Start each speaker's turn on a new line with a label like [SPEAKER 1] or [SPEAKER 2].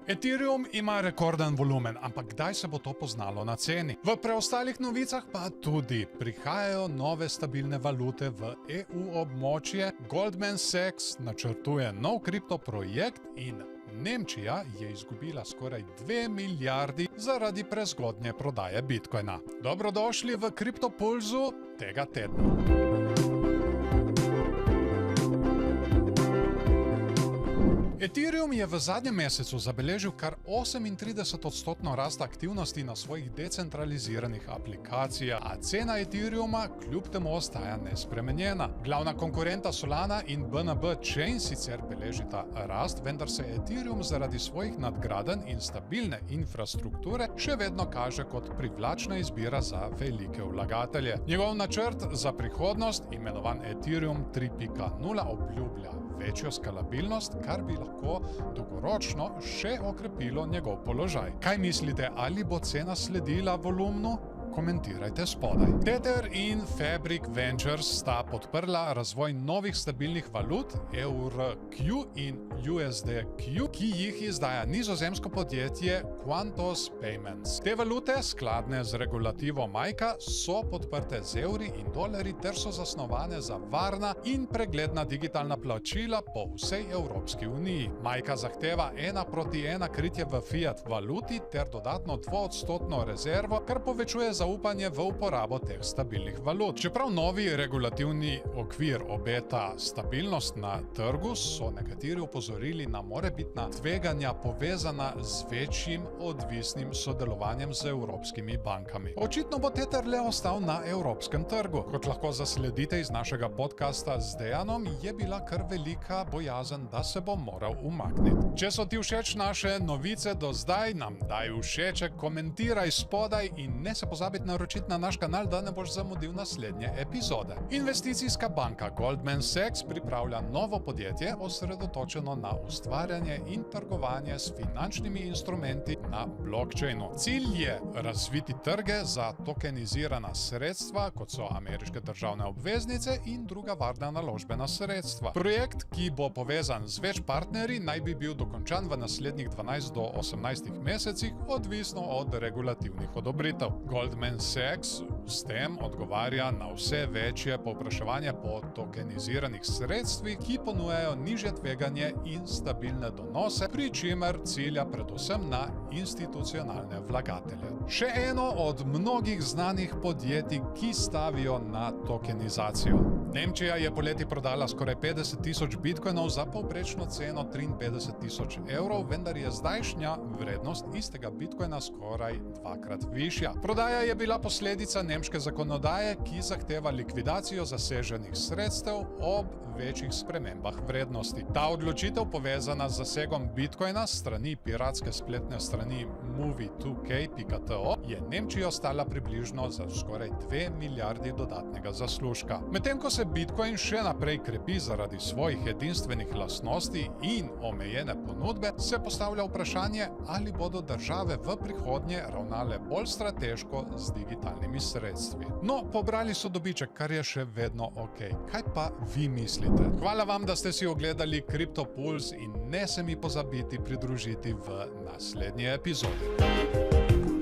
[SPEAKER 1] Ethereum ima rekorden volumen, ampak kdaj se bo to poznalo na ceni? V preostalih novicah pa tudi prihajajo nove stabilne valute v EU območje, Goldman Sachs načrtuje nov kriptoprojekt in Nemčija je izgubila skoraj 2 milijardi zaradi prezgodnje prodaje bitcoina. Dobrodošli v Kriptopulzu tega tedna. Ethereum je v zadnjem mesecu zabeležil kar 38% rast aktivnosti na svojih decentraliziranih aplikacijah, a cena Ethereuma kljub temu ostaja nespremenjena. Glavna konkurenta Solana in BNB Chain sicer beležita rast, vendar se Ethereum zaradi svojih nadgradenj in stabilne infrastrukture še vedno kaže kot privlačna izbira za velike vlagatelje. Njegov načrt za prihodnost, imenovan Ethereum 3.0, obljublja večjo skalabilnost, kar bi lahko dolgoročno še okrepilo njegov položaj. Kaj mislite, ali bo cena sledila volumnu? Komentirajte spodaj. Tether in Fabric Ventures sta podprla razvoj novih stabilnih valut EURQ in USDQ, ki jih izdaja nizozemsko podjetje Quantos Payments. Te valute, skladne z regulativo MiCA, so podprte z evri in dolarji ter so zasnovane za varna in pregledna digitalna plačila po vsej Evropski uniji. MiCA zahteva 1:1 kritje v fiat valuti ter dodatno 2% rezervo, kar povečuje zaupanje v uporabo teh stabilnih valut. Čeprav novi regulativni okvir obeta stabilnost na trgu, so nekateri opozorili na morebitna tveganja povezana z večjim odvisnim sodelovanjem z evropskimi bankami. Očitno bo Tether le ostal na evropskem trgu. Kot lahko zasledite iz našega podcasta z Dejanom, je bila kar velika bojazen, da se bo moral umakniti. Če so ti všeč naše novice do zdaj, nam daj všeček, komentiraj spodaj in ne se pozabi naročiti na naš kanal, da ne boš zamudil naslednje epizode. Investicijska banka Goldman Sachs pripravlja novo podjetje osredotočeno na ustvarjanje in trgovanje s finančnimi instrumenti na blockchainu. Cilj je razviti trge za tokenizirana sredstva, kot so ameriške državne obveznice in druga varna naložbena sredstva. Projekt, ki bo povezan z več partnerji, naj bi bil dokončan v naslednjih 12 do 18 mesecih, odvisno od regulativnih odobritev. Goldman Sachs s tem odgovarja na vse večje povpraševanje po tokeniziranih sredstvih, ki ponujajo nižje tveganje in stabilne donose, pri čemer cilja predvsem na institucionalne vlagatelje. Še eno od mnogih znanih podjetij, ki stavijo na tokenizacijo. Nemčija je poleti prodala skoraj 50,000 bitcoinov za povprečno ceno 53,000 evrov, vendar je zdajšnja vrednost istega bitcoina skoraj dvakrat višja. Prodaja je bila posledica nemške zakonodaje, ki zahteva likvidacijo zaseženih sredstev ob večjih spremembah vrednosti. Ta odločitev, povezana z zasegom bitcoina s strani piratske spletne strani movie2k.to, je Nemčijo stala približno za skoraj 2 milijardi dodatnega zaslužka. Medtem ko se bitcoin še naprej krepi zaradi svojih edinstvenih lastnosti in omejene ponudbe, se postavlja vprašanje, ali bodo države v prihodnje ravnale bolj strateško z digitalnimi sredstvi. No, pobrali so dobiček, kar je še vedno ok. Kaj pa vi mislite? Hvala vam, da ste si ogledali Kriptopuls in ne se mi pozabiti pridružiti v naslednji epizodi.